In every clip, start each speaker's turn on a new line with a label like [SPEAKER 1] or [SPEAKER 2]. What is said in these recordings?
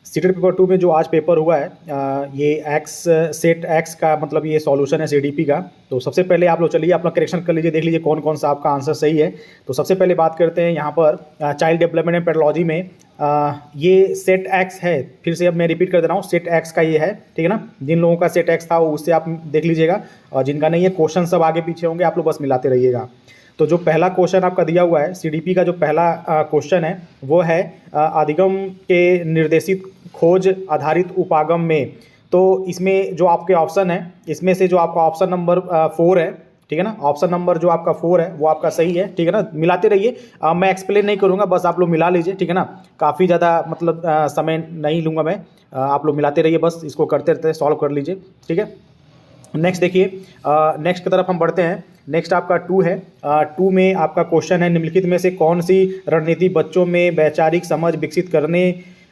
[SPEAKER 1] CTET paper 2 में जो आज पेपर हुआ है ये एक्स सेट एक्स का मतलब ये सॉल्यूशन है सीडीपी का। तो सबसे पहले आप लोग चलिए अपना करेक्शन कर लीजिए, देख लीजिए कौन कौन सा आपका आंसर सही है। तो सबसे पहले बात करते हैं यहाँ पर चाइल्ड डेवलपमेंट एंड पेडोलॉजी में ये सेट एक्स है। फिर से अब मैं रिपीट कर दे रहा हूँ, सेट एक्स का ये है, ठीक है ना। जिन लोगों का सेट एक्स था वो उससे आप देख लीजिएगा, और जिनका नहीं है क्वेश्चन सब आगे पीछे होंगे, आप लोग बस मिलाते रहिएगा। तो जो पहला क्वेश्चन आपका दिया हुआ है सीडीपी का, जो पहला क्वेश्चन है वो है अधिगम के निर्देशित खोज आधारित उपागम में। तो इसमें जो आपके ऑप्शन है, इसमें से जो आपका ऑप्शन नंबर 4 है, ठीक है ना, ऑप्शन नंबर जो आपका 4 है वो आपका सही है, ठीक है ना। मिलाते रहिए, मैं एक्सप्लेन नहीं करूँगा, बस आप लोग मिला लीजिए, ठीक है ना। काफ़ी ज़्यादा मतलब समय नहीं लूँगा मैं, आप लोग मिलाते रहिए, बस इसको करते रहते सॉल्व कर लीजिए, ठीक है। नेक्स्ट देखिए, नेक्स्ट की तरफ हम बढ़ते हैं। नेक्स्ट आपका 2 है। 2 में आपका क्वेश्चन है निम्नलिखित में से कौन सी रणनीति बच्चों में वैचारिक समझ विकसित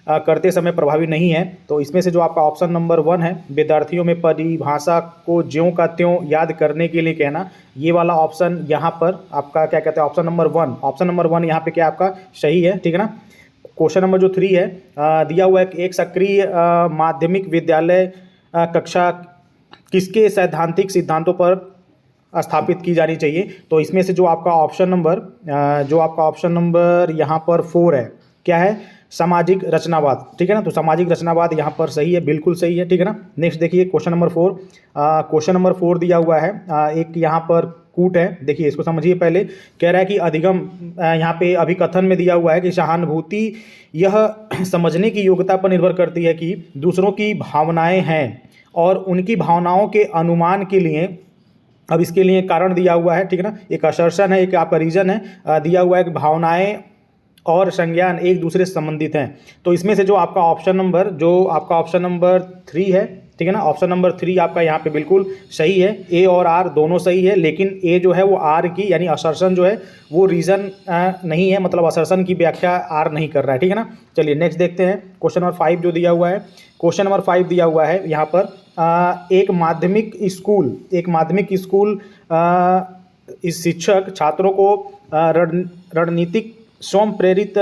[SPEAKER 1] करते समय प्रभावी नहीं है। तो इसमें से जो आपका ऑप्शन नंबर 1 है, विद्यार्थियों में परिभाषा को ज्यों का त्यों याद करने के लिए कहना, ये वाला ऑप्शन यहाँ पर आपका क्या कहते हैं, ऑप्शन नंबर 1, ऑप्शन नंबर 1 यहाँ पे क्या आपका सही है, ठीक है ना। क्वेश्चन नंबर जो 3 है, दिया हुआ है एक सक्रिय माध्यमिक विद्यालय कक्षा किसके सैद्धांतिक सिद्धांतों पर स्थापित की जानी चाहिए। तो इसमें से जो आपका ऑप्शन नंबर यहाँ पर 4 है, क्या है, सामाजिक रचनावाद, ठीक है ना। तो सामाजिक रचनावाद यहाँ पर सही है, बिल्कुल सही है, ठीक है ना। नेक्स्ट देखिए क्वेश्चन नंबर 4, क्वेश्चन नंबर 4 दिया हुआ है, एक यहाँ पर कूट है, देखिए इसको समझिए। पहले कह रहा है कि अधिगम, यहाँ पे अभिकथन में दिया हुआ है कि सहानुभूति यह समझने की योग्यता पर निर्भर करती है कि दूसरों की भावनाएं हैं और उनकी भावनाओं के अनुमान के लिए, अब इसके लिए कारण दिया हुआ है, ठीक है ना। एक असर्शन है, एक आपका रीजन है, दिया हुआ है कि भावनाएं और संज्ञान एक दूसरे से संबंधित हैं। तो इसमें से जो आपका ऑप्शन नंबर 3 है, ठीक है ना, ऑप्शन नंबर 3 आपका यहाँ पे बिल्कुल सही है। ए और आर दोनों सही है, लेकिन ए जो है वो आर की यानी असर्शन जो है वो रीज़न नहीं है, मतलब असर्शन की व्याख्या आर नहीं कर रहा है, ठीक है ना। चलिए नेक्स्ट देखते हैं क्वेश्चन नंबर 5 जो दिया हुआ है। क्वेश्चन नंबर 5 दिया हुआ है यहाँ पर, एक माध्यमिक स्कूल इस शिक्षक छात्रों को रणनीतिक स्वयं प्रेरित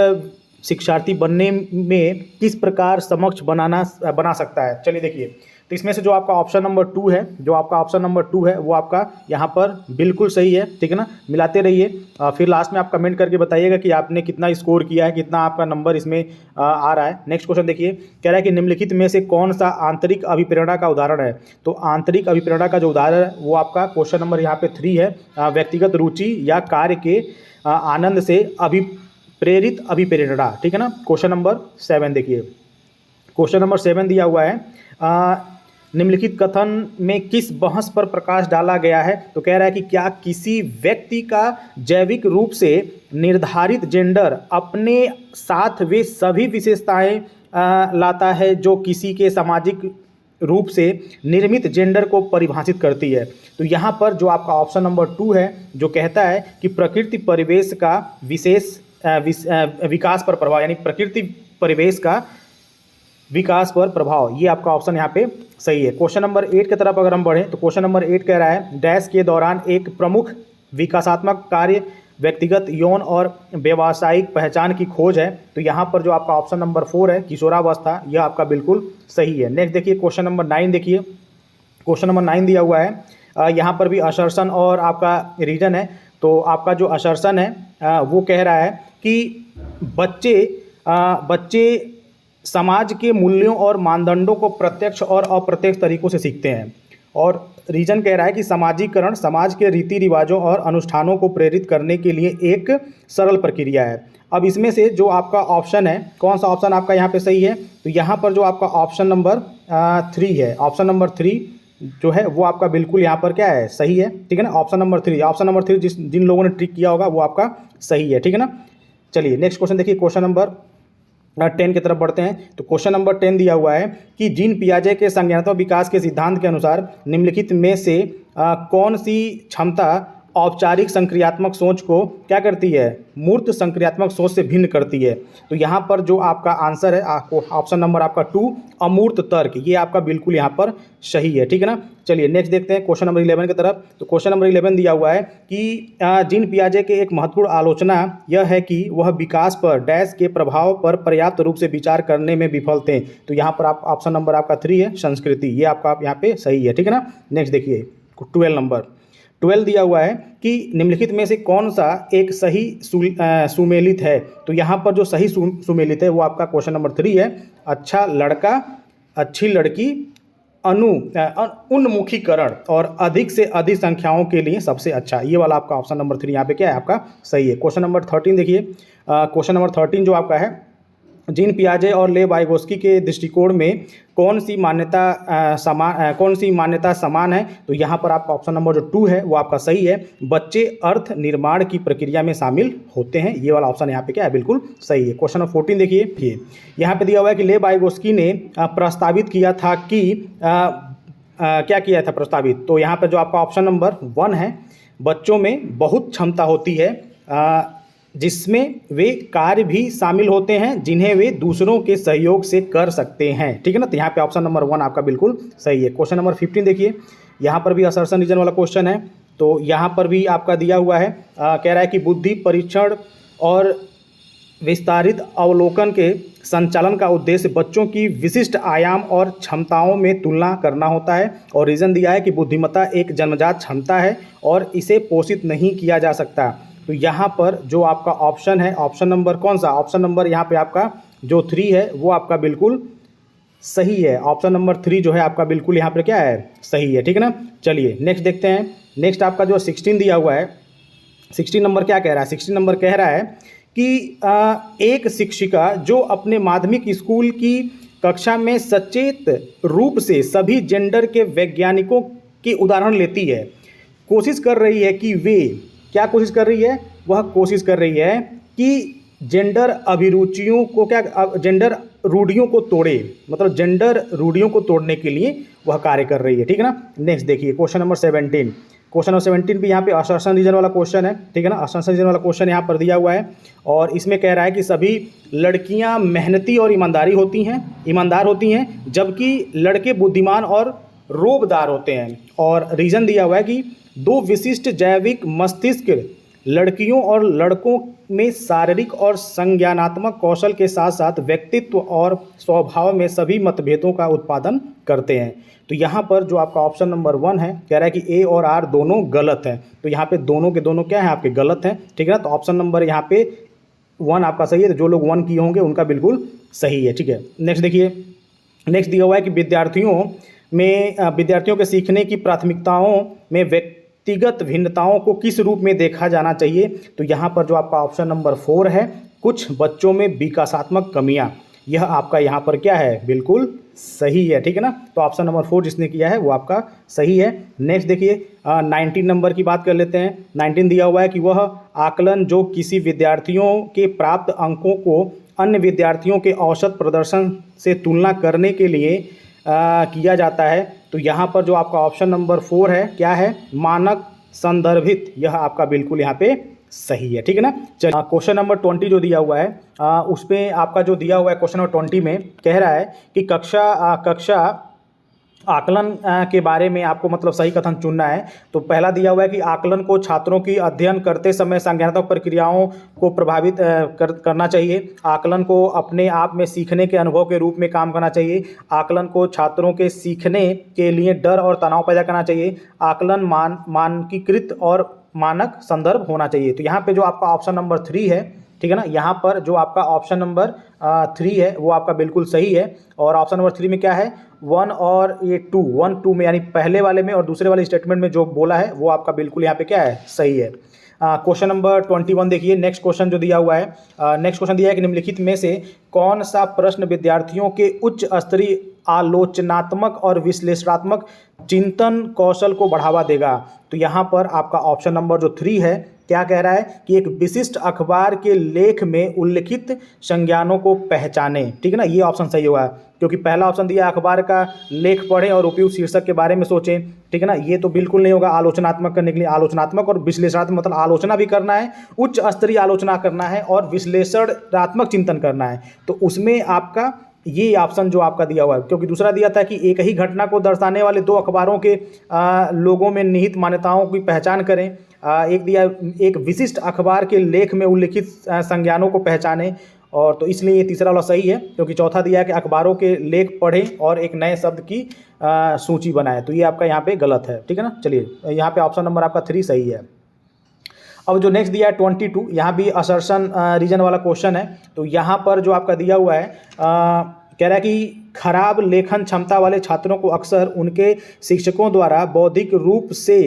[SPEAKER 1] शिक्षार्थी बनने में किस प्रकार सक्षम बना सकता है। चलिए देखिए, तो इसमें से जो आपका ऑप्शन नंबर 2 है, वो आपका यहाँ पर बिल्कुल सही है, ठीक है ना। मिलाते रहिए, फिर लास्ट में आप कमेंट करके बताइएगा कि आपने कितना स्कोर किया है, कितना आपका नंबर इसमें आ रहा है। नेक्स्ट क्वेश्चन देखिए, कह रहा है कि निम्नलिखित में से कौन सा आंतरिक अभिप्रेरणा का उदाहरण है। तो आंतरिक अभिप्रेरणा का जो उदाहरण है वो आपका क्वेश्चन नंबर यहाँ पे 3 है, व्यक्तिगत रुचि या कार्य के आनंद से प्रेरित अभिप्रेरणा, ठीक है ना। क्वेश्चन नंबर 7 देखिए, क्वेश्चन नंबर 7 दिया हुआ है, निम्नलिखित कथन में किस बहस पर प्रकाश डाला गया है। तो कह रहा है कि क्या किसी व्यक्ति का जैविक रूप से निर्धारित जेंडर अपने साथ वे सभी विशेषताएं लाता है जो किसी के सामाजिक रूप से निर्मित जेंडर को परिभाषित करती है। तो यहाँ पर जो आपका ऑप्शन नंबर 2 है जो कहता है कि प्रकृति परिवेश का विशेष विकास पर प्रभाव, यानी प्रकृति परिवेश का विकास पर प्रभाव, ये आपका ऑप्शन यहाँ पे सही है। क्वेश्चन नंबर 8 की तरफ अगर हम बढ़ें तो क्वेश्चन नंबर 8 कह रहा है, डैश के दौरान एक प्रमुख विकासात्मक कार्य व्यक्तिगत यौन और व्यावसायिक पहचान की खोज है। तो यहाँ पर जो आपका ऑप्शन नंबर 4 है, किशोरावस्था, यह आपका बिल्कुल सही है। नेक्स्ट देखिए क्वेश्चन नंबर 9 देखिए, क्वेश्चन नंबर 9 दिया हुआ है, यहाँ पर भी असर्शन और आपका रीजन है। तो आपका जो असर्शन है वो कह रहा है कि बच्चे समाज के मूल्यों और मानदंडों को प्रत्यक्ष और अप्रत्यक्ष तरीकों से सीखते हैं, और रीजन कह रहा है कि समाजीकरण समाज के रीति रिवाजों और अनुष्ठानों को प्रेरित करने के लिए एक सरल प्रक्रिया है। अब इसमें से जो आपका ऑप्शन है, कौन सा ऑप्शन आपका यहाँ पे सही है। तो यहाँ पर जो आपका ऑप्शन नंबर 3 है, ऑप्शन नंबर 3 जो है वो आपका बिल्कुल यहाँ पर क्या है, सही है, ठीक है ना। ऑप्शन नंबर 3 जिन लोगों ने ट्रिक किया होगा वो आपका सही है, ठीक है ना। चलिए नेक्स्ट क्वेश्चन देखिए, क्वेश्चन नंबर 10 की तरफ बढ़ते हैं। तो क्वेश्चन नंबर 10 दिया हुआ है कि जीन पियाजे के संज्ञानात्मक विकास के सिद्धांत के अनुसार निम्नलिखित में से कौन सी क्षमता औपचारिक संक्रियात्मक सोच को क्या करती है, मूर्त संक्रियात्मक सोच से भिन्न करती है। तो यहाँ पर जो आपका आंसर है ऑप्शन नंबर आपका 2 अमूर्त तर्क, ये आपका बिल्कुल यहाँ पर सही है, ठीक है ना। चलिए नेक्स्ट देखते हैं क्वेश्चन नंबर 11 की तरफ। तो क्वेश्चन नंबर 11 दिया हुआ है कि जीन पियाजे के एक महत्वपूर्ण आलोचना यह है कि वह विकास पर डैश के प्रभाव पर पर्याप्त रूप से विचार करने में विफल थे। तो यहाँ पर आप ऑप्शन नंबर आपका 3 है संस्कृति, ये आपका यहाँ पे सही है, ठीक है ना। नेक्स्ट देखिए 12 नंबर 12 दिया हुआ है कि निम्नलिखित में से कौन सा एक सही सुमेलित है। तो यहाँ पर जो सही सुमेलित है वो आपका क्वेश्चन नंबर 3 है। अच्छा लड़का, अच्छी लड़की, उन्मुखीकरण और अधिक से अधिक संख्याओं के लिए सबसे अच्छा, ये वाला आपका ऑप्शन नंबर 3 यहाँ पे क्या है आपका सही है। क्वेश्चन नंबर 13 देखिए, क्वेश्चन नंबर 13 जो आपका है, जीन पियाजे और ले वाइगोस्की के दृष्टिकोण में कौन सी मान्यता समान है। तो यहाँ पर आपका ऑप्शन नंबर जो 2 है वो आपका सही है। बच्चे अर्थ निर्माण की प्रक्रिया में शामिल होते हैं, ये वाला ऑप्शन यहाँ पे क्या है बिल्कुल सही है। क्वेश्चन नंबर 14 देखिए, यहाँ पे दिया हुआ है कि ले वाइगोस्की ने प्रस्तावित किया था कि क्या किया था प्रस्तावित। तो यहाँ पे जो आपका ऑप्शन नंबर 1 है, बच्चों में बहुत क्षमता होती है जिसमें वे कार्य भी शामिल होते हैं जिन्हें वे दूसरों के सहयोग से कर सकते हैं, ठीक है ना। तो यहाँ पे ऑप्शन नंबर 1 आपका बिल्कुल सही है। क्वेश्चन नंबर 15 देखिए, यहाँ पर भी असर्शन रीजन वाला क्वेश्चन है। तो यहाँ पर भी आपका दिया हुआ है, कह रहा है कि बुद्धि परीक्षण और विस्तारित अवलोकन के संचालन का उद्देश्य बच्चों की विशिष्ट आयाम और क्षमताओं में तुलना करना होता है। और रीज़न दिया है कि बुद्धिमत्ता एक जन्मजात क्षमता है और इसे पोषित नहीं किया जा सकता। तो यहाँ पर जो आपका ऑप्शन है, ऑप्शन नंबर कौन सा, ऑप्शन नंबर यहाँ पे आपका जो 3 है वो आपका बिल्कुल सही है। ऑप्शन नंबर 3 जो है आपका बिल्कुल यहाँ पर क्या है सही है, ठीक है ना। चलिए नेक्स्ट देखते हैं। नेक्स्ट आपका जो 16 दिया हुआ है, 16 नंबर क्या कह रहा है, 16 नंबर कह रहा है कि एक शिक्षिका जो अपने माध्यमिक स्कूल की कक्षा में सचेत रूप से सभी जेंडर के वैज्ञानिकों के उदाहरण लेती है, कोशिश कर रही है कि वे क्या कोशिश कर रही है, वह कोशिश कर रही है कि जेंडर अभिरुचियों को जेंडर रूढ़ियों को तोड़े, मतलब जेंडर रूढ़ियों को तोड़ने के लिए वह कार्य कर रही है, ठीक है ना। नेक्स्ट देखिए क्वेश्चन नंबर 17, क्वेश्चन नंबर 17 भी यहाँ पे असर्शन रीजन वाला क्वेश्चन है, ठीक है ना। असर्शन रीजन वाला क्वेश्चन यहाँ पर दिया हुआ है और इसमें कह रहा है कि सभी लड़कियाँ मेहनती और ईमानदार होती हैं जबकि लड़के बुद्धिमान और रोबदार होते हैं। और रीज़न दिया हुआ है कि 2 विशिष्ट जैविक मस्तिष्क लड़कियों और लड़कों में शारीरिक और संज्ञानात्मक कौशल के साथ साथ व्यक्तित्व और स्वभाव में सभी मतभेदों का उत्पादन करते हैं। तो यहाँ पर जो आपका ऑप्शन नंबर 1 है, कह रहा है कि ए और आर दोनों गलत हैं। तो यहाँ पे दोनों के दोनों क्या है आपके गलत हैं, ठीक है ना। तो ऑप्शन नंबर यहाँ पे 1 आपका सही है। तो जो लोग 1 किए होंगे उनका बिल्कुल सही है, ठीक है। नेक्स्ट देखिए, नेक्स्ट दिया हुआ है कि विद्यार्थियों के सीखने की प्राथमिकताओं में व्यक्तिगत भिन्नताओं को किस रूप में देखा जाना चाहिए। तो यहाँ पर जो आपका ऑप्शन नंबर 4 है, कुछ बच्चों में विकासात्मक कमियां, यह आपका यहाँ पर क्या है बिल्कुल सही है, ठीक है ना। तो ऑप्शन नंबर 4 जिसने किया है वो आपका सही है। नेक्स्ट देखिए 19 नंबर की बात कर लेते हैं। 19 दिया हुआ है कि वह आकलन जो किसी विद्यार्थियों के प्राप्त अंकों को अन्य विद्यार्थियों के औसत प्रदर्शन से तुलना करने के लिए किया जाता है। तो यहाँ पर जो आपका ऑप्शन नंबर 4 है क्या है, मानक संदर्भित, यह आपका बिल्कुल यहाँ पे सही है, ठीक है ना। चलिए क्वेश्चन नंबर 20 जो दिया हुआ है उसमें आपका जो दिया हुआ है क्वेश्चन नंबर 20 में कह रहा है कि कक्षा आकलन के बारे में आपको मतलब सही कथन चुनना है। तो पहला दिया हुआ है कि आकलन को छात्रों की अध्ययन करते समय संज्ञानात्मक प्रक्रियाओं को प्रभावित करना चाहिए। आकलन को अपने आप में सीखने के अनुभव के रूप में काम करना चाहिए। आकलन को छात्रों के सीखने के लिए डर और तनाव पैदा करना चाहिए। आकलन मानकीकृत और मानक संदर्भ होना चाहिए। तो यहाँ पे जो आपका ऑप्शन नंबर 3 है, ठीक है ना, यहाँ पर जो आपका ऑप्शन नंबर 3 है वो आपका बिल्कुल सही है। और ऑप्शन नंबर 3 में क्या है, 1 और ये 2 में यानी पहले वाले में और दूसरे वाले स्टेटमेंट में जो बोला है वो आपका बिल्कुल यहाँ पे क्या है सही है। क्वेश्चन नंबर 21 देखिए, नेक्स्ट क्वेश्चन जो दिया हुआ है, नेक्स्ट क्वेश्चन दिया है कि निम्नलिखित में से कौन सा प्रश्न विद्यार्थियों के उच्च स्तरीय आलोचनात्मक और विश्लेषणात्मक चिंतन कौशल को बढ़ावा देगा। तो यहाँ पर आपका ऑप्शन नंबर जो 3 है क्या कह रहा है कि एक विशिष्ट अखबार के लेख में उल्लिखित संज्ञानों को पहचाने, ठीक है ना, ये ऑप्शन सही होगा, क्योंकि पहला ऑप्शन दिया अखबार का लेख पढ़ें और उपयुक्त शीर्षक के बारे में सोचें, ठीक है ना, ये तो बिल्कुल नहीं होगा। आलोचनात्मक करने के लिए आलोचनात्मक और विश्लेषणात्मक, मतलब आलोचना भी करना है, उच्च स्तरीय आलोचना करना है और विश्लेषणात्मक चिंतन करना है, तो उसमें आपका ये ऑप्शन जो आपका दिया हुआ है, क्योंकि दूसरा दिया था कि एक ही घटना को दर्शाने वाले दो अखबारों के लोगों में निहित मान्यताओं की पहचान करें। एक दिया एक विशिष्ट अखबार के लेख में उल्लिखित संज्ञानों को पहचानें, और तो इसलिए ये तीसरा वाला सही है, क्योंकि चौथा दिया है कि अखबारों के लेख पढ़ें और एक नए शब्द की सूची बनाएं, तो ये आपका यहाँ पे गलत है, ठीक है ना। चलिए यहाँ पे ऑप्शन नंबर आपका 3 सही है। अब जो नेक्स्ट दिया है 22, यहाँ भी असर्शन रीजन वाला क्वेश्चन है। तो यहाँ पर जो आपका दिया हुआ है कह रहा है कि खराब लेखन क्षमता वाले छात्रों को अक्सर उनके शिक्षकों द्वारा बौद्धिक रूप से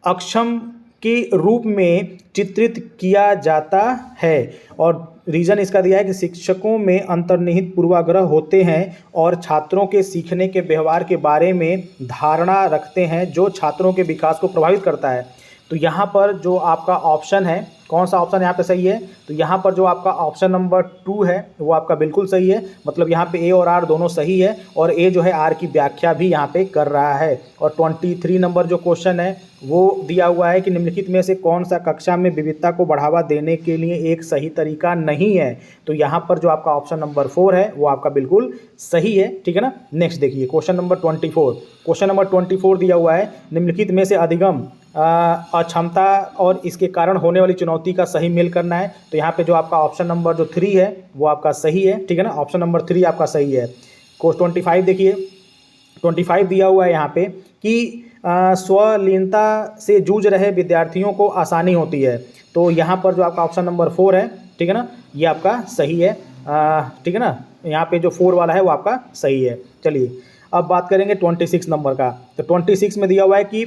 [SPEAKER 1] अक्षम के रूप में चित्रित किया जाता है, और रीज़न इसका दिया है कि शिक्षकों में अंतर्निहित पूर्वाग्रह होते हैं और छात्रों के सीखने के व्यवहार के बारे में धारणा रखते हैं जो छात्रों के विकास को प्रभावित करता है। तो यहाँ पर जो आपका ऑप्शन है, कौन सा ऑप्शन यहाँ पे सही है, तो यहाँ पर जो आपका ऑप्शन नंबर 2 है वो आपका बिल्कुल सही है, मतलब यहाँ पे ए और आर दोनों सही है, और ए जो है आर की व्याख्या भी यहाँ पे कर रहा है। और 23 नंबर जो क्वेश्चन है वो दिया हुआ है कि निम्नलिखित में से कौन सा कक्षा में विविधता को बढ़ावा देने के लिए एक सही तरीका नहीं है, तो यहाँ पर जो आपका ऑप्शन नंबर 4 है वो आपका बिल्कुल सही है, ठीक है ना। नेक्स्ट देखिए क्वेश्चन नंबर 24। क्वेश्चन नंबर 24 दिया हुआ है निम्नलिखित में से अधिगम अक्षमता और इसके कारण होने वाली चुनौती का सही मेल करना है, तो यहाँ पे जो आपका ऑप्शन नंबर जो 3 है वो आपका सही है, ठीक है ना, ऑप्शन नंबर 3 आपका सही है। क्वेश्चन 25 देखिए, 25 दिया हुआ है यहाँ पे कि स्वलीनता से जूझ रहे विद्यार्थियों को आसानी होती है, तो यहाँ पर जो आपका ऑप्शन नंबर 4 है, ठीक है ना, ये आपका सही है, ठीक है ना, यहाँ पे जो 4 वाला है वो आपका सही है। चलिए अब बात करेंगे 26 नंबर का। तो 26 में दिया हुआ है कि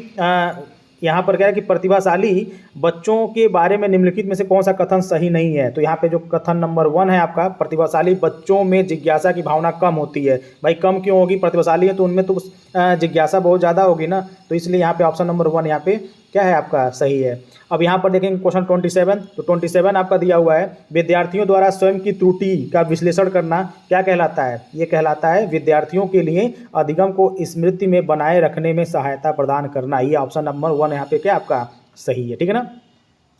[SPEAKER 1] यहाँ पर क्या है कि प्रतिभाशाली बच्चों के बारे में निम्नलिखित में से कौन सा कथन सही नहीं है, तो यहाँ पे जो कथन नंबर 1 है आपका, प्रतिभाशाली बच्चों में जिज्ञासा की भावना कम होती है। भाई कम क्यों होगी, प्रतिभाशाली है तो उनमें तो जिज्ञासा बहुत ज़्यादा होगी ना, तो इसलिए यहाँ पे ऑप्शन नंबर 1 यहाँ पे क्या है आपका सही है। अब यहाँ पर देखेंगे क्वेश्चन 27, तो 27 आपका दिया हुआ है विद्यार्थियों द्वारा स्वयं की त्रुटि का विश्लेषण करना क्या कहलाता है, ये कहलाता है विद्यार्थियों के लिए अधिगम को स्मृति में बनाए रखने में सहायता प्रदान करना, ये ऑप्शन नंबर 1 यहाँ पे क्या आपका सही है, ठीक है ना।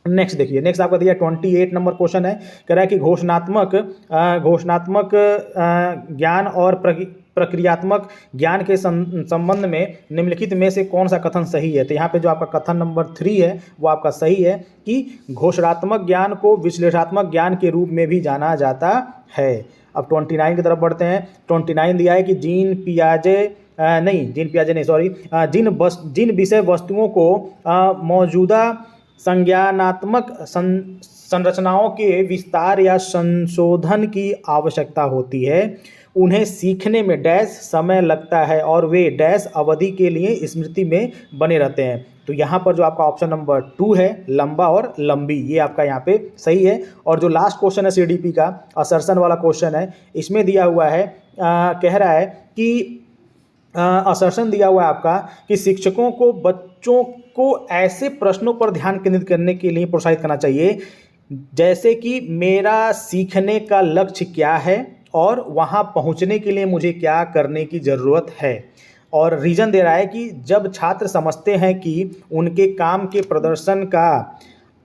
[SPEAKER 1] नेक्स्ट देखिए, नेक्स्ट आपका दिया 28 नंबर क्वेश्चन है, कह रहा है कि घोषणात्मक ज्ञान और प्रक्रियात्मक ज्ञान के संबंध में निम्नलिखित में से कौन सा कथन सही है, तो यहाँ पे जो आपका कथन नंबर 3 है वो आपका सही है कि घोषणात्मक ज्ञान को विश्लेषणात्मक ज्ञान के रूप में भी जाना जाता है। अब 29 की तरफ बढ़ते हैं। 29 दिया है कि जिन विषय वस्तुओं को मौजूदा संज्ञानात्मक संरचनाओं के विस्तार या संशोधन की आवश्यकता होती है, उन्हें सीखने में डैश समय लगता है और वे डैश अवधि के लिए स्मृति में बने रहते हैं, तो यहाँ पर जो आपका ऑप्शन नंबर 2 है लंबा और लंबी, ये आपका यहाँ पे सही है। और जो लास्ट क्वेश्चन है सीडीपी का असर्शन वाला क्वेश्चन है, इसमें दिया हुआ है कह रहा है कि असर्शन दिया हुआ है आपका कि शिक्षकों को बच्चों को ऐसे प्रश्नों पर ध्यान केंद्रित करने के लिए प्रोत्साहित करना चाहिए जैसे कि मेरा सीखने का लक्ष्य क्या है और वहाँ पहुँचने के लिए मुझे क्या करने की ज़रूरत है। और रीज़न दे रहा है कि जब छात्र समझते हैं कि उनके काम के प्रदर्शन का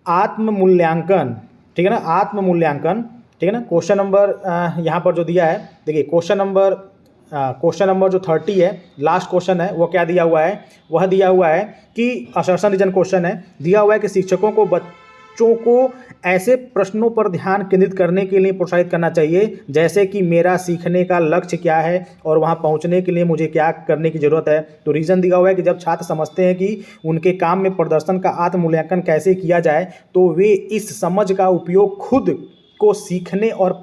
[SPEAKER 1] आत्म मूल्यांकन, ठीक है ना, आत्म मूल्यांकन, ठीक है ना। क्वेश्चन नंबर यहाँ पर जो दिया है, देखिए क्वेश्चन नंबर जो 30 है, लास्ट क्वेश्चन है, वो क्या दिया हुआ है, वह दिया हुआ है कि असर्शन रीजन क्वेश्चन है, दिया हुआ है कि शिक्षकों को बच्चों को ऐसे प्रश्नों पर ध्यान केंद्रित करने के लिए प्रोत्साहित करना चाहिए जैसे कि मेरा सीखने का लक्ष्य क्या है और वहां पहुंचने के लिए मुझे क्या करने की ज़रूरत है। तो रीज़न दिया हुआ है कि जब छात्र समझते हैं कि उनके काम में प्रदर्शन का आत्म मूल्यांकन कैसे किया जाए, तो वे इस समझ का उपयोग खुद को सीखने और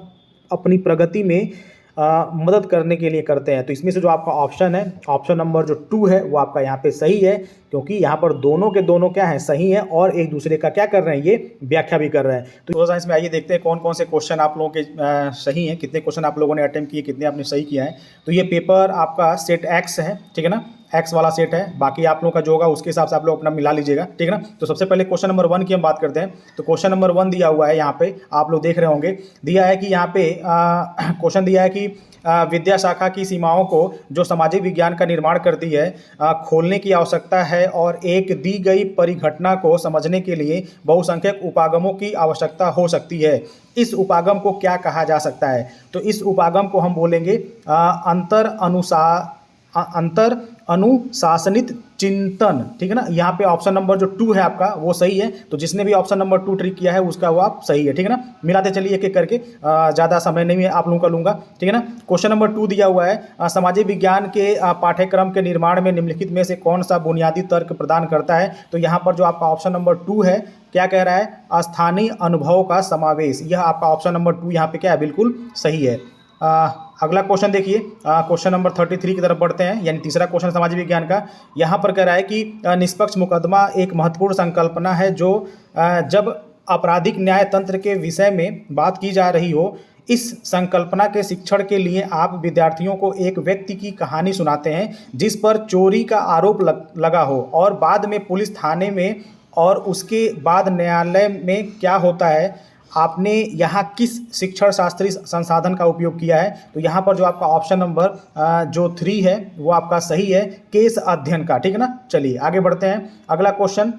[SPEAKER 1] अपनी प्रगति में मदद करने के लिए करते हैं। तो इसमें से जो आपका ऑप्शन है, ऑप्शन नंबर जो 2 है वो आपका यहाँ पे सही है, क्योंकि यहाँ पर दोनों के दोनों क्या हैं, सही हैं और एक दूसरे का क्या कर रहे हैं, ये व्याख्या भी कर रहे हैं। तो सोशल साइंस में आइए देखते हैं कौन कौन से क्वेश्चन आप लोगों के सही हैं, कितने क्वेश्चन आप लोगों ने अटेम्प्ट किए, कितने आपने सही किया है। तो ये पेपर आपका सेट एक्स है, ठीक है ना, एक्स वाला सेट है, बाकी आप लोगों का जो होगा उसके हिसाब से आप लोग अपना मिला लीजिएगा, ठीक है ना। तो सबसे पहले क्वेश्चन नंबर 1 की हम बात करते हैं। तो क्वेश्चन नंबर 1 दिया हुआ है यहाँ पे, आप लोग देख रहे होंगे, दिया है कि यहाँ पे क्वेश्चन दिया है कि विद्या शाखा की सीमाओं को जो सामाजिक विज्ञान का निर्माण करती है खोलने की आवश्यकता है और एक दी गई परिघटना को समझने के लिए बहुसंख्यक उपागमों की आवश्यकता हो सकती है। इस उपागम को क्या कहा जा सकता है? तो इस उपागम को हम बोलेंगे अंतर अनुशासनित चिंतन, ठीक है ना। यहाँ पे ऑप्शन नंबर जो 2 है आपका वो सही है। तो जिसने भी ऑप्शन नंबर 2 ट्रिक किया है उसका वो आप सही है, ठीक है ना। मिलाते चलिए एक एक करके, ज़्यादा समय नहीं है आप लोगों का लूँगा, ठीक है ना। क्वेश्चन नंबर 2 दिया हुआ है, सामाजिक विज्ञान के पाठ्यक्रम के निर्माण में निम्नलिखित में से कौन सा बुनियादी तर्क प्रदान करता है? तो यहाँ पर जो आपका ऑप्शन नंबर 2 है, क्या कह रहा है? स्थानीय अनुभव का समावेश। यह आपका ऑप्शन नंबर 2 यहाँ पे क्या है? बिल्कुल सही है। अगला क्वेश्चन देखिए, क्वेश्चन नंबर 33 की तरफ बढ़ते हैं, यानी तीसरा क्वेश्चन सामाजिक विज्ञान का। यहाँ पर कह रहा है कि निष्पक्ष मुकदमा एक महत्वपूर्ण संकल्पना है जो जब आपराधिक न्याय तंत्र के विषय में बात की जा रही हो। इस संकल्पना के शिक्षण के लिए आप विद्यार्थियों को एक व्यक्ति की कहानी सुनाते हैं जिस पर चोरी का आरोप लगा हो और बाद में पुलिस थाने में और उसके बाद न्यायालय में क्या होता है, आपने यहाँ किस शिक्षण शास्त्रीय संसाधन का उपयोग किया है? तो यहाँ पर जो आपका ऑप्शन नंबर जो 3 है वो आपका सही है, केस अध्ययन का, ठीक है ना। चलिए आगे बढ़ते हैं। अगला क्वेश्चन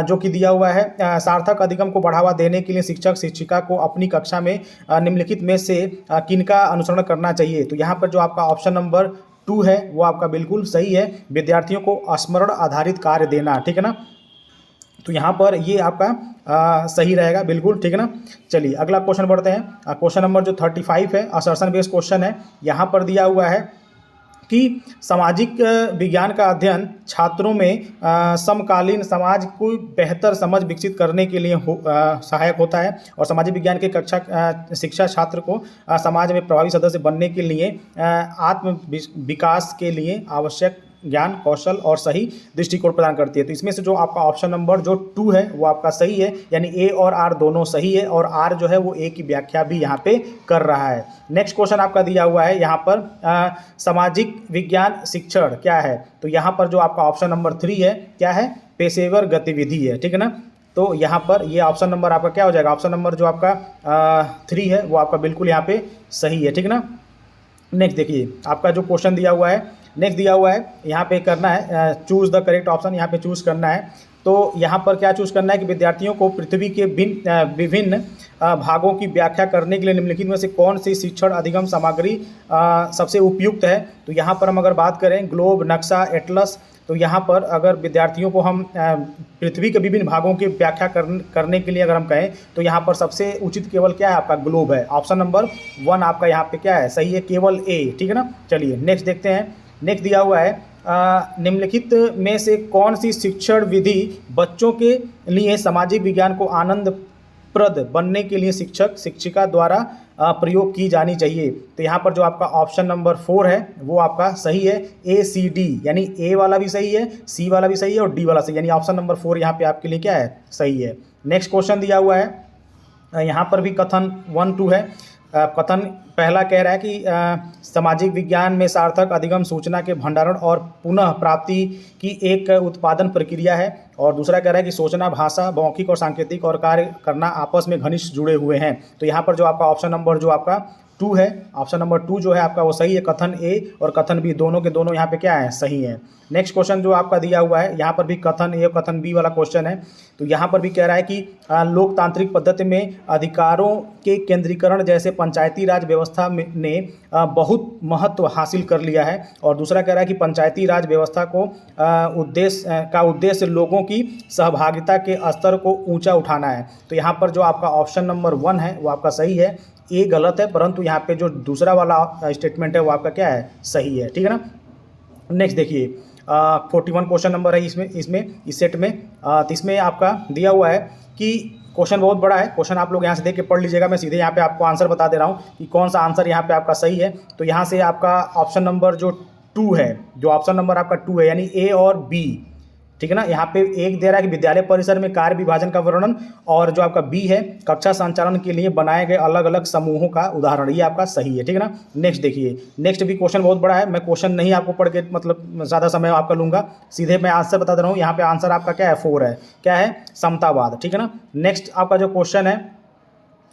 [SPEAKER 1] जो कि दिया हुआ है, सार्थक अधिगम को बढ़ावा देने के लिए शिक्षक शिक्षिका को अपनी कक्षा में निम्नलिखित में से किनका अनुसरण करना चाहिए? तो यहाँ पर जो आपका ऑप्शन नंबर 2 है वो आपका बिल्कुल सही है, विद्यार्थियों को स्मरण आधारित कार्य देना, ठीक है ना। तो यहाँ पर ये आपका सही रहेगा, बिल्कुल, ठीक है ना। चलिए अगला क्वेश्चन बढ़ते हैं। क्वेश्चन नंबर जो 35 है, असर्शन बेस्ड क्वेश्चन है। यहाँ पर दिया हुआ है कि सामाजिक विज्ञान का अध्ययन छात्रों में समकालीन समाज को बेहतर समझ विकसित करने के लिए सहायक होता है और सामाजिक विज्ञान के कक्षा शिक्षा छात्र को समाज में प्रभावी सदस्य बनने के लिए आत्म विकास के लिए आवश्यक ज्ञान, कौशल और सही दृष्टिकोण प्रदान करती है। तो इसमें से जो आपका ऑप्शन नंबर जो 2 है वो आपका सही है, यानी ए और आर दोनों सही है और आर जो है वो ए की व्याख्या भी यहाँ पे कर रहा है। नेक्स्ट क्वेश्चन आपका दिया हुआ है यहाँ पर, सामाजिक विज्ञान शिक्षण क्या है? तो यहाँ पर जो आपका ऑप्शन नंबर 3 है, क्या है? पेशेवर गतिविधि है, ठीक है ना। तो यहाँ पर ये ऑप्शन नंबर आपका क्या हो जाएगा? ऑप्शन नंबर जो आपका 3 है वो आपका बिल्कुल यहाँ पे सही है, ठीक है ना। नेक्स्ट देखिए आपका जो क्वेश्चन दिया हुआ है, नेक्स्ट दिया हुआ है, यहाँ पे करना है चूज़ द करेक्ट ऑप्शन, यहाँ पे चूज़ करना है। तो यहाँ पर क्या चूज़ करना है कि विद्यार्थियों को पृथ्वी के विभिन्न भागों की व्याख्या करने के लिए निम्नलिखित में से कौन सी शिक्षण अधिगम सामग्री सबसे उपयुक्त है? तो यहाँ पर हम अगर बात करें ग्लोब, नक्शा, एटलस, तो यहाँ पर अगर विद्यार्थियों को हम पृथ्वी के विभिन्न भागों की व्याख्या करने के लिए अगर हम कहें तो यहाँ पर सबसे उचित केवल क्या है? आपका ग्लोब है। ऑप्शन नंबर 1 आपका यहाँ पे क्या है? सही है, केवल ए, ठीक है ना। चलिए नेक्स्ट देखते हैं। नेक्स्ट दिया हुआ है, निम्नलिखित में से कौन सी शिक्षण विधि बच्चों के लिए सामाजिक विज्ञान को आनंदप्रद बनने के लिए शिक्षक शिक्षिका द्वारा प्रयोग की जानी चाहिए? तो यहाँ पर जो आपका ऑप्शन नंबर 4 है वो आपका सही है, ACD, यानी ए वाला भी सही है, सी वाला भी सही है और डी वाला सही, यानी ऑप्शन नंबर 4 यहाँ पे आपके लिए क्या है? सही है। नेक्स्ट क्वेश्चन दिया हुआ है, यहाँ पर भी कथन 1, 2 है। कथन पहला कह रहा है कि सामाजिक विज्ञान में सार्थक अधिगम सूचना के भंडारण और पुनः प्राप्ति की एक उत्पादन प्रक्रिया है, और दूसरा कह रहा है कि सोचना, भाषा, मौखिक और सांकेतिक और कार्य करना आपस में घनिष्ठ जुड़े हुए हैं। तो यहाँ पर जो आपका ऑप्शन नंबर जो आपका 2 है, ऑप्शन नंबर 2 जो है आपका वो सही है, कथन ए और कथन बी दोनों के दोनों यहाँ पे क्या है? सही है। नेक्स्ट क्वेश्चन जो आपका दिया हुआ है, यहाँ पर भी कथन ए और कथन बी वाला क्वेश्चन है। तो यहाँ पर भी कह रहा है कि लोकतांत्रिक पद्धति में अधिकारों के केंद्रीकरण जैसे पंचायती राज व्यवस्था ने बहुत महत्व हासिल कर लिया है, और दूसरा कह रहा है कि पंचायती राज व्यवस्था को उद्देश्य लोगों की सहभागिता के स्तर को ऊंचा उठाना है। तो यहाँ पर जो आपका ऑप्शन नंबर 1 है वो आपका सही है, ए गलत है, परंतु यहाँ पे जो दूसरा वाला स्टेटमेंट है वो आपका क्या है? सही है, ठीक है ना। नेक्स्ट देखिए 41 क्वेश्चन नंबर है इस सेट में। तो इसमें आपका दिया हुआ है कि क्वेश्चन बहुत बड़ा है, क्वेश्चन आप लोग यहाँ से देख के पढ़ लीजिएगा, मैं सीधे यहाँ पे आपको आंसर बता दे रहा हूँ कि कौन सा आंसर यहाँ पे आपका सही है। तो यहाँ से आपका ऑप्शन नंबर जो 2 है, जो ऑप्शन नंबर आपका 2 है, यानी ए और बी, ठीक है ना। यहाँ पे एक दे रहा है कि विद्यालय परिसर में कार्य विभाजन का वर्णन, और जो आपका बी है कक्षा संचालन के लिए बनाए गए अलग अलग समूहों का उदाहरण, ये आपका सही है, ठीक है ना। नेक्स्ट देखिए, नेक्स्ट भी क्वेश्चन बहुत बड़ा है, मैं क्वेश्चन नहीं आपको पढ़ के मतलब ज़्यादा समय आपका लूँगा, सीधे मैं आंसर बता दे रहा हूँ। यहाँ पे आंसर आपका क्या है, 4 है, क्या है, समतावाद, ठीक है ना। नेक्स्ट आपका जो क्वेश्चन है,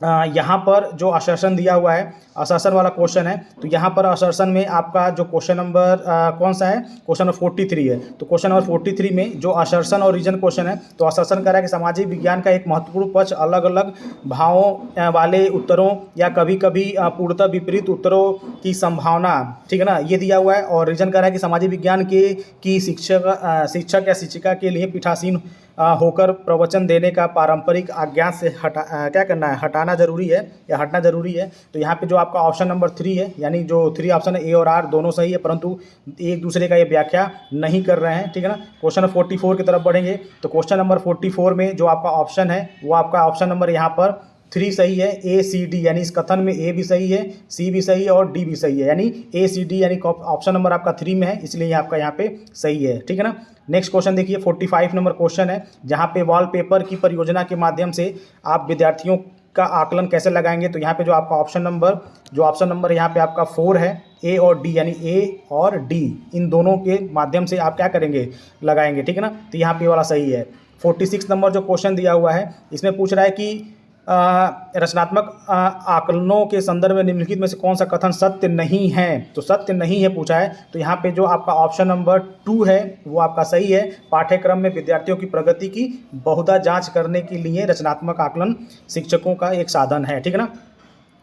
[SPEAKER 1] यहाँ पर जो असर्शन दिया हुआ है, असर्शन वाला क्वेश्चन है, तो यहाँ पर असर्शन में आपका जो क्वेश्चन नंबर कौन सा है, क्वेश्चन नंबर 43 है। तो क्वेश्चन नंबर 43 में जो असर्शन और रीजन क्वेश्चन है, तो असर्शन कर रहा है कि सामाजिक विज्ञान का एक महत्वपूर्ण पक्ष अलग अलग भावों वाले उत्तरों या कभी कभी पूर्णतः विपरीत उत्तरों की संभावना, ठीक है ना, ये दिया हुआ है। और रीजन कर रहा है कि सामाजिक विज्ञान की शिक्षक या शिक्षिका के लिए पीठासीन होकर प्रवचन देने का पारंपरिक अज्ञात से क्या करना है, हटाना जरूरी है या हटना जरूरी है। तो यहाँ पे जो आपका ऑप्शन नंबर 3 है, यानी जो 3 ऑप्शन है, ए और आर दोनों सही है, परंतु एक दूसरे का ये व्याख्या नहीं कर रहे हैं, ठीक है ना। क्वेश्चन नंबर 44 की तरफ बढ़ेंगे, तो क्वेश्चन नंबर 44 में जो आपका ऑप्शन है वो आपका ऑप्शन नंबर यहाँ पर 3 सही है, ए सी डी, यानी इस कथन में ए भी सही है, सी भी सही है और डी भी सही है, यानी ए सी डी यानी ऑप्शन नंबर आपका 3 में है, इसलिए आपका यहाँ पे सही है, ठीक है ना। नेक्स्ट क्वेश्चन देखिए, 45 नंबर क्वेश्चन है, जहाँ पे वॉलपेपर की परियोजना के माध्यम से आप विद्यार्थियों का आकलन कैसे लगाएंगे। तो यहाँ पे जो आपका ऑप्शन नंबर यहाँ पे आपका 4 है, ए और डी, यानी ए और डी इन दोनों के माध्यम से आप क्या करेंगे, लगाएंगे, ठीक है ना। तो यहाँ पे वाला सही है। 46 नंबर जो क्वेश्चन दिया हुआ है, इसमें पूछ रहा है कि रचनात्मक आकलनों के संदर्भ में निम्नलिखित में से कौन सा कथन सत्य नहीं है। तो सत्य नहीं है पूछा है, तो यहाँ पे जो आपका ऑप्शन नंबर 2 है वो आपका सही है। पाठ्यक्रम में विद्यार्थियों की प्रगति की बहुधा जांच करने के लिए रचनात्मक आकलन शिक्षकों का एक साधन है, ठीक है ना।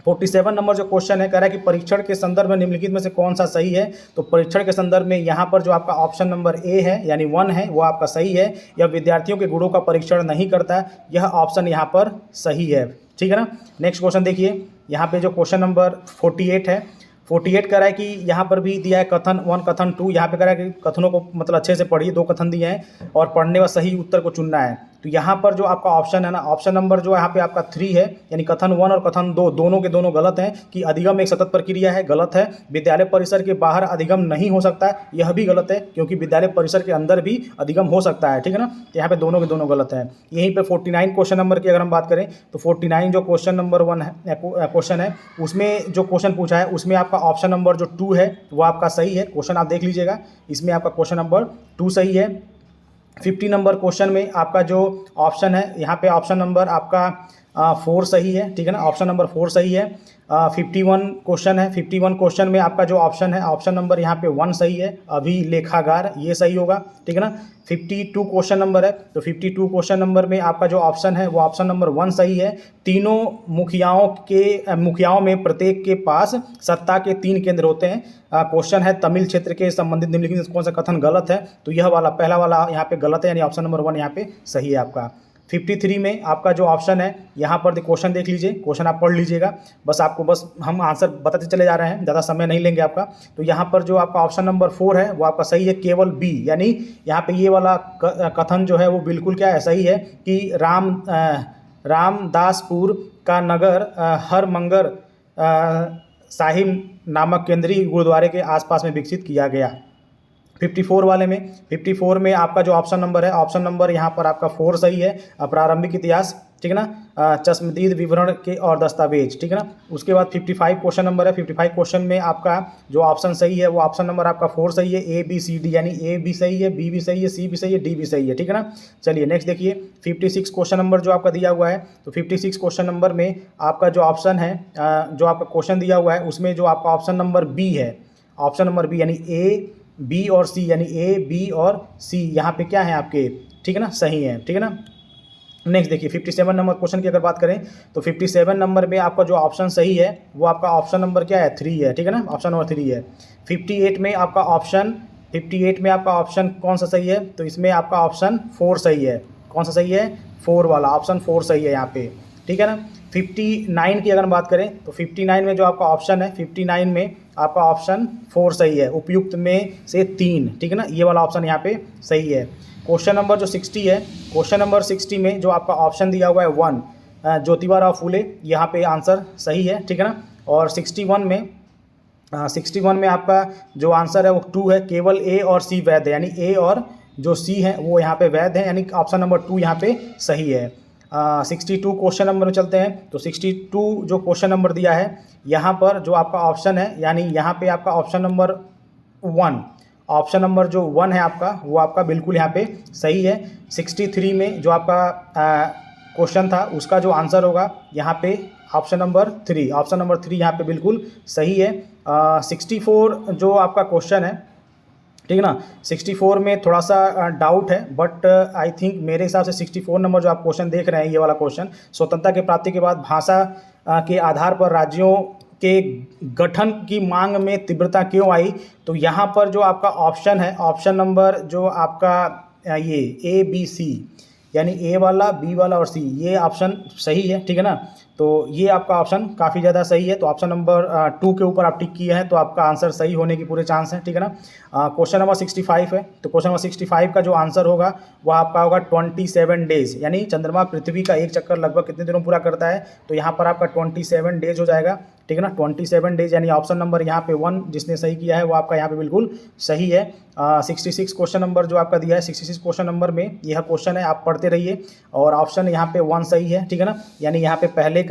[SPEAKER 1] 47 नंबर जो क्वेश्चन है, कह रहा है कि परीक्षण के संदर्भ में निम्नलिखित में से कौन सा सही है। तो परीक्षण के संदर्भ में यहाँ पर जो आपका ऑप्शन नंबर ए है, यानी 1 है, वो आपका सही है। यह विद्यार्थियों के गुणों का परीक्षण नहीं करता, यह ऑप्शन यहाँ पर सही है, ठीक है ना। नेक्स्ट क्वेश्चन देखिए, यहाँ पे जो क्वेश्चन नंबर 48 है, 48 कह रहा है कि यहाँ पर भी दिया है कथन 1 कथन 2, यहाँ पे कह रहा है कि कथनों को मतलब अच्छे से पढ़िए, 2 कथन दिए हैं और पढ़ने व सही उत्तर को चुनना है। तो यहाँ पर जो आपका ऑप्शन है ना, ऑप्शन नंबर जो यहाँ पे आपका 3 है, यानी कथन 1 और कथन 2 दोनों के दोनों गलत हैं कि अधिगम एक सतत प्रक्रिया है, गलत है। विद्यालय परिसर के बाहर अधिगम नहीं हो सकता है, यह भी गलत है, क्योंकि विद्यालय परिसर के अंदर भी अधिगम हो सकता है, ठीक है ना। तो यहाँ पे दोनों के दोनों गलत हैं। यहीं पे 49 क्वेश्चन नंबर की अगर हम बात करें, तो 49 जो क्वेश्चन नंबर 1 है क्वेश्चन है, उसमें जो क्वेश्चन पूछा है उसमें आपका ऑप्शन नंबर जो 2 है वो आपका सही है। क्वेश्चन आप देख लीजिएगा, इसमें आपका क्वेश्चन नंबर 2 सही है। 50 नंबर क्वेश्चन में आपका जो ऑप्शन है, यहाँ पे ऑप्शन नंबर आपका 4 सही है, ठीक है ना, ऑप्शन नंबर 4 सही है। 51 क्वेश्चन है, 51 क्वेश्चन में आपका जो ऑप्शन है, ऑप्शन नंबर यहाँ पे 1 सही है, अभिलेखागार, ये सही होगा, ठीक है ना। 52 क्वेश्चन नंबर है, तो 52 क्वेश्चन नंबर में आपका जो ऑप्शन है वो ऑप्शन नंबर 1 सही है। तीनों मुखियाओं में प्रत्येक के पास सत्ता के 3 केंद्र होते हैं। क्वेश्चन है तमिल क्षेत्र के संबंधित निम्नलिखित में कौन सा कथन गलत है। तो यह वाला पहला वाला यहाँ पे गलत है, यानी ऑप्शन नंबर 1 यहाँ पे सही है आपका। 53 में आपका जो ऑप्शन है, यहाँ पर क्वेश्चन देख लीजिए, क्वेश्चन आप पढ़ लीजिएगा, बस हम आंसर बताते चले जा रहे हैं, ज़्यादा समय नहीं लेंगे आपका। तो यहाँ पर जो आपका ऑप्शन नंबर 4 है वो आपका सही है, केवल बी, यानी यहाँ पे ये वाला कथन जो है वो बिल्कुल क्या है, सही है कि रामदासपुर का नगर हरमंगर साहिब नामक केंद्रीय गुरुद्वारे के आसपास में विकसित किया गया। 54 वाले में, 54 में आपका जो ऑप्शन नंबर है, ऑप्शन नंबर यहाँ पर आपका 4 सही है, प्रारंभिक इतिहास, ठीक है ना, चश्मदीद विवरण के और दस्तावेज, ठीक है ना। उसके बाद 55 क्वेश्चन नंबर है, 55 क्वेश्चन में आपका जो ऑप्शन सही है वो ऑप्शन नंबर आपका 4 सही है, ए बी सी डी, यानी ए भी सही है, बी भी सही है, सी भी सही है, डी भी सही है, ठीक है ना। चलिए नेक्स्ट देखिए, 56 क्वेश्चन नंबर जो आपका दिया हुआ है, तो 56 क्वेश्चन नंबर में आपका जो ऑप्शन है, जो आपका क्वेश्चन दिया हुआ है उसमें जो आपका ऑप्शन नंबर बी है, ऑप्शन नंबर बी, यानी ए बी और सी, यानी ए बी और सी यहाँ पे क्या है आपके, ठीक है ना, सही है, ठीक है ना। नेक्स्ट देखिए, 57 नंबर क्वेश्चन की अगर बात करें, तो 57 नंबर में आपका जो ऑप्शन सही है वो आपका ऑप्शन नंबर क्या है, 3 है, ठीक है ना, ऑप्शन नंबर 3 है। 58 में आपका ऑप्शन कौन सा सही है, तो इसमें आपका ऑप्शन 4 सही है। कौन सा सही है, 4 वाला ऑप्शन 4 सही है यहाँ पे, ठीक है ना। 59 की अगर बात करें, तो 59 में जो आपका ऑप्शन है, 59 में आपका ऑप्शन 4 सही है, उपयुक्त में से 3, ठीक है ना, ये वाला ऑप्शन यहाँ पे सही है। क्वेश्चन नंबर जो 60 है, क्वेश्चन नंबर 60 में जो आपका ऑप्शन दिया हुआ है 1, ज्योतिबा राव फूले, यहाँ पे आंसर सही है, ठीक है ना। और 61 में आपका जो आंसर है वो 2 है, केवल ए और सी वैध है, यानी ए और जो सी है वो यहाँ पे वैध है, यानी ऑप्शन नंबर 2 यहाँ पे सही है। 62 क्वेश्चन नंबर में चलते हैं। तो 62 जो क्वेश्चन नंबर दिया है यहाँ पर जो आपका ऑप्शन है, यानी यहाँ पे आपका ऑप्शन नंबर 1, ऑप्शन नंबर जो 1 है आपका वो आपका बिल्कुल यहाँ पे सही है। 63 में जो आपका क्वेश्चन था उसका जो आंसर होगा यहाँ पे ऑप्शन नंबर 3, ऑप्शन नंबर 3 यहाँ पे बिल्कुल सही है। 64 जो आपका क्वेश्चन है, ठीक है ना, 64 में थोड़ा सा डाउट है, बट आई थिंक मेरे हिसाब से 64 नंबर जो आप क्वेश्चन देख रहे हैं, ये वाला क्वेश्चन, स्वतंत्रता की प्राप्ति के बाद भाषा के आधार पर राज्यों के गठन की मांग में तीव्रता क्यों आई, तो यहाँ पर जो आपका ऑप्शन है, ऑप्शन नंबर जो आपका ये ए बी सी, यानी ए वाला, बी वाला और सी, ये ऑप्शन सही है, ठीक है ना। तो ये आपका ऑप्शन काफ़ी ज़्यादा सही है। तो ऑप्शन नंबर 2 के ऊपर आप टिक किए हैं, तो आपका आंसर सही होने की पूरे चांस हैं, ठीक है ना। क्वेश्चन नंबर 65 है। तो क्वेश्चन नंबर 65 का जो आंसर होगा वो आपका होगा 27 डेज, यानी चंद्रमा पृथ्वी का एक चक्कर लगभग कितने दिनों पूरा करता है, तो यहाँ पर आपका 27 डेज हो जाएगा, ठीक है ना। 27 डेज, यानी ऑप्शन नंबर यहाँ पे 1 जिसने सही किया है वो आपका यहाँ पे बिल्कुल सही है। 66 क्वेश्चन नंबर जो आपका दिया है, 66 क्वेश्चन नंबर में यह क्वेश्चन है, आप पढ़ते रहिए, और ऑप्शन यहाँ पे 1 सही है, ठीक है ना। यानी यहाँ पे पहले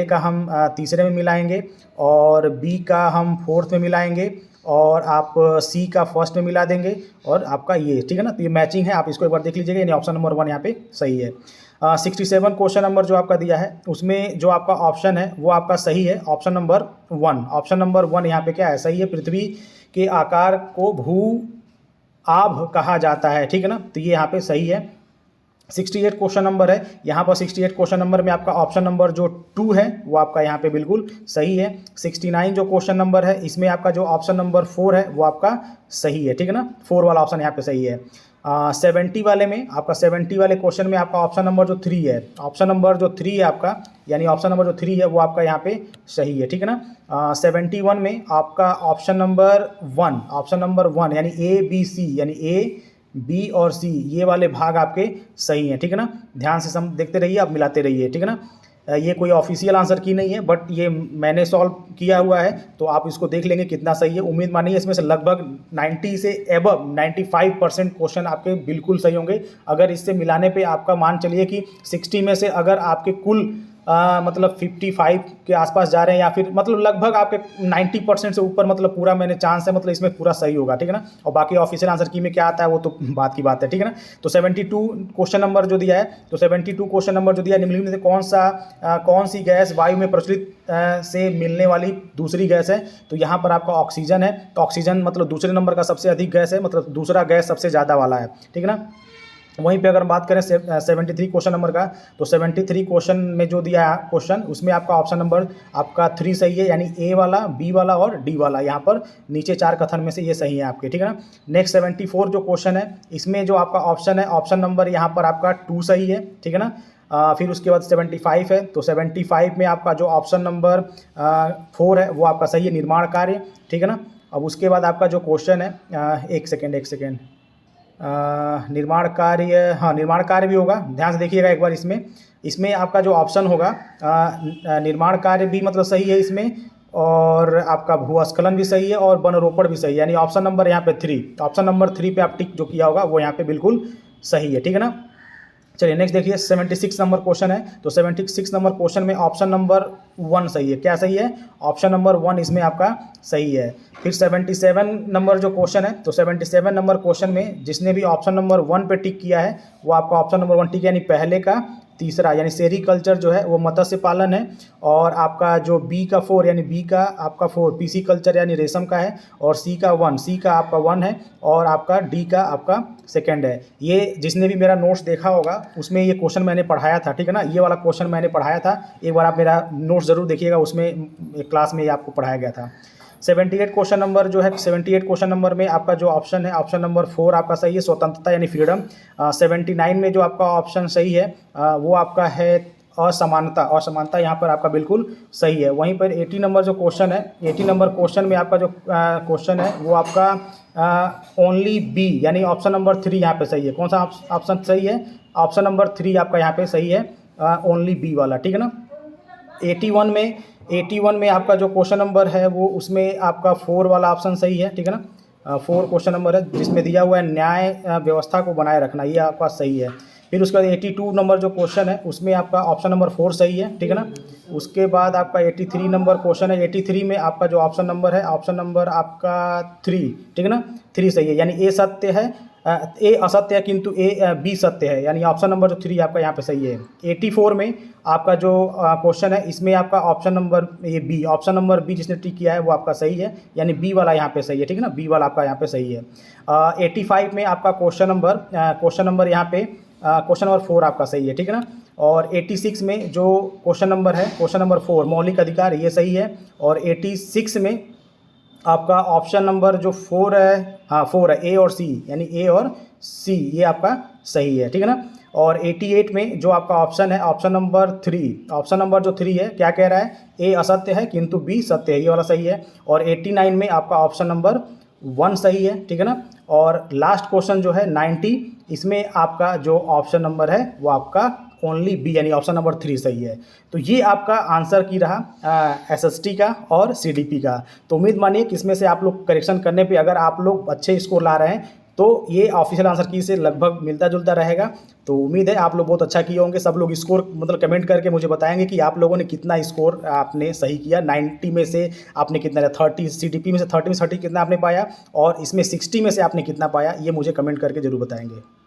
[SPEAKER 1] का हम तीसरे में मिलाएंगे, और बी का हम फोर्थ में मिलाएंगे, और आप सी का फर्स्ट में मिला देंगे, और आपका ये, ठीक है ना। तो ये मैचिंग है, आप इसको एक बार देख लीजिएगा, यानी ऑप्शन नंबर 1 यहाँ पे सही है। 67 क्वेश्चन नंबर जो आपका दिया है उसमें जो आपका ऑप्शन है वो आपका सही है, ऑप्शन नंबर 1, ऑप्शन नंबर 1 यहाँ पे क्या है, सही है। पृथ्वी के आकार को भू आभ कहा जाता है, ठीक है ना, तो ये यहाँ पे सही है। 68 क्वेश्चन नंबर है, यहाँ पर 68 क्वेश्चन नंबर में आपका ऑप्शन नंबर जो 2 है वो आपका यहाँ पे बिल्कुल सही है। 69 जो क्वेश्चन नंबर है इसमें आपका जो ऑप्शन नंबर 4 है वो आपका सही है, ठीक है ना, 4 वाला ऑप्शन यहाँ पे सही है। 70 वाले में आपका 70 वाले क्वेश्चन में आपका ऑप्शन नंबर जो 3 है, ऑप्शन नंबर जो 3 है आपका, यानी ऑप्शन नंबर जो 3 है वो आपका यहाँ पे सही है, ठीक है ना। 71 में आपका ऑप्शन नंबर 1, ऑप्शन नंबर 1 यानी ए बी सी, यानी ए बी और सी, ये वाले भाग आपके सही हैं, ठीक है ना। ध्यान से सम देखते रहिए, आप मिलाते रहिए, ठीक है ना। ये कोई ऑफिशियल आंसर की नहीं है, बट ये मैंने सॉल्व किया हुआ है, तो आप इसको देख लेंगे कितना सही है। उम्मीद मानिए इसमें से लगभग 90 से एबव 95% क्वेश्चन आपके बिल्कुल सही होंगे। अगर इससे मिलाने पे आपका मान चलिए कि 60 में से अगर आपके कुल मतलब 55 के आसपास जा रहे हैं, या फिर मतलब लगभग आपके 90% से ऊपर, मतलब पूरा मैंने चांस है, मतलब इसमें पूरा सही होगा, ठीक है ना। और बाकी ऑफिशियल आंसर की में क्या आता है वो तो बात की बात है, ठीक है ना। तो 72 क्वेश्चन नंबर जो दिया है, तो 72 क्वेश्चन नंबर जो दिया है, निम्नलिखित में से कौन सी गैस वायु में प्रचलित से मिलने वाली दूसरी गैस है, तो यहाँ पर आपका ऑक्सीजन है। तो ऑक्सीजन मतलब दूसरे नंबर का सबसे अधिक गैस है, मतलब दूसरा गैस सबसे ज़्यादा वाला है, ठीक है ना। वहीं पे अगर हम बात करें 73 क्वेश्चन नंबर का, तो 73 क्वेश्चन में जो दिया है क्वेश्चन, उसमें आपका ऑप्शन नंबर आपका 3 सही है, यानी ए वाला, बी वाला और डी वाला, यहाँ पर नीचे 4 कथन में से ये सही है आपके, ठीक है ना। नेक्स्ट 74 जो क्वेश्चन है, इसमें जो आपका ऑप्शन है, ऑप्शन नंबर यहाँ पर आपका 2 सही है, ठीक है ना। फिर उसके बाद 75 है, तो 75 में आपका जो ऑप्शन नंबर 4 है वो आपका सही है, निर्माण कार्य, ठीक है ना। अब उसके बाद आपका जो क्वेश्चन है, एक सेकेंड, निर्माण कार्य, हाँ निर्माण कार्य भी होगा, ध्यान से देखिएगा एक बार। इसमें आपका जो ऑप्शन होगा निर्माण कार्य भी मतलब सही है इसमें, और आपका भूस्खलन भी सही है, और वनरोपण भी सही है, यानी ऑप्शन नंबर यहाँ पे 3, ऑप्शन नंबर 3 पे आप टिक जो किया होगा वो यहाँ पे बिल्कुल सही है, ठीक है ना। चलिए नेक्स्ट देखिए, 76 नंबर क्वेश्चन है। तो 76 नंबर क्वेश्चन में ऑप्शन नंबर 1 सही है, क्या सही है, ऑप्शन नंबर 1 इसमें आपका सही है। फिर 77 नंबर जो क्वेश्चन है, तो 77 नंबर क्वेश्चन में जिसने भी ऑप्शन नंबर 1 पे टिक किया है वो आपका ऑप्शन नंबर 1 टिक, यानी पहले का तीसरा, यानी सेरीकल्चर जो है वो मत्स्य पालन है, और आपका जो बी का 4, यानी बी का आपका 4 पीसी कल्चर यानी रेशम का है, और सी का आपका 1 है, और आपका डी का आपका सेकंड है। ये जिसने भी मेरा नोट्स देखा होगा उसमें ये क्वेश्चन मैंने पढ़ाया था, ठीक है ना, ये वाला क्वेश्चन मैंने पढ़ाया था, एक बार आप मेरा नोट्स ज़रूर देखिएगा, उसमें क्लास में ये आपको पढ़ाया गया था। 78 क्वेश्चन नंबर जो है, 78 क्वेश्चन नंबर में आपका जो ऑप्शन है, ऑप्शन नंबर 4 आपका सही है, स्वतंत्रता यानी फ्रीडम। 79 में जो आपका ऑप्शन सही है वो आपका है असमानता यहाँ पर आपका बिल्कुल सही है। वहीं पर 80 नंबर जो क्वेश्चन है, 80 नंबर क्वेश्चन में आपका जो क्वेश्चन है वो आपका ओनली बी, यानी ऑप्शन नंबर 3 यहाँ पे सही है। कौन सा ऑप्शन सही है, ऑप्शन नंबर 3 आपका यहाँ पे सही है, ओनली बी वाला, ठीक है ना। 81 में आपका जो क्वेश्चन नंबर है वो उसमें आपका 4 वाला ऑप्शन सही है, ठीक है ना। 4 क्वेश्चन नंबर है जिसमें दिया हुआ है न्याय व्यवस्था को बनाए रखना, ये आपका सही है। फिर उसके बाद 82 नंबर जो क्वेश्चन है उसमें आपका ऑप्शन नंबर 4 सही है, ठीक है ना। उसके बाद आपका 83 नंबर क्वेश्चन है, 83 में आपका जो ऑप्शन नंबर है, ऑप्शन नंबर आपका 3, ठीक है ना, 3 सही है, यानी ए सत्य है, ए असत्य है किंतु बी सत्य है, यानी ऑप्शन नंबर जो 3 आपका यहाँ पे सही है। 84 में आपका जो क्वेश्चन है इसमें आपका ऑप्शन नंबर ये बी, ऑप्शन नंबर बी जिसने टिक किया है वो आपका सही है, यानी बी वाला यहाँ पे सही है, ठीक है ना, बी वाला आपका यहाँ पे सही है। 85 में आपका क्वेश्चन नंबर यहाँ पे क्वेश्चन नंबर 4 आपका सही है, ठीक है ना। और 86 में जो क्वेश्चन नंबर है, क्वेश्चन नंबर 4 मौलिक अधिकार, ये सही है। और 86 में आपका ऑप्शन नंबर जो 4 है, हाँ 4 है, ए और सी, यानी ए और सी ये आपका सही है, ठीक है ना। और 88 में जो आपका ऑप्शन है, ऑप्शन नंबर 3, ऑप्शन नंबर जो 3 है क्या कह रहा है, ए असत्य है किंतु बी सत्य है, ये वाला सही है। और 89 में आपका ऑप्शन नंबर 1 सही है, ठीक है ना। और लास्ट क्वेश्चन जो है 90, इसमें आपका जो ऑप्शन नंबर है वो आपका ओनली बी, यानी ऑप्शन नंबर 3 सही है। तो ये आपका आंसर की रहा एसएसटी का और सीडीपी का। तो उम्मीद मानिए कि इसमें से आप लोग करेक्शन करने पे अगर आप लोग अच्छे स्कोर ला रहे हैं तो ये ऑफिशियल आंसर की से लगभग मिलता जुलता रहेगा। तो उम्मीद है आप लोग बहुत अच्छा किए होंगे। सब लोग स्कोर मतलब कमेंट करके मुझे बताएंगे कि आप लोगों ने कितना स्कोर आपने सही किया। 90 में से आपने कितना, 30 सीडीपी में से 30 में 30 कितना आपने पाया, और इसमें 60 में से आपने कितना पाया, ये मुझे कमेंट करके ज़रूर बताएंगे।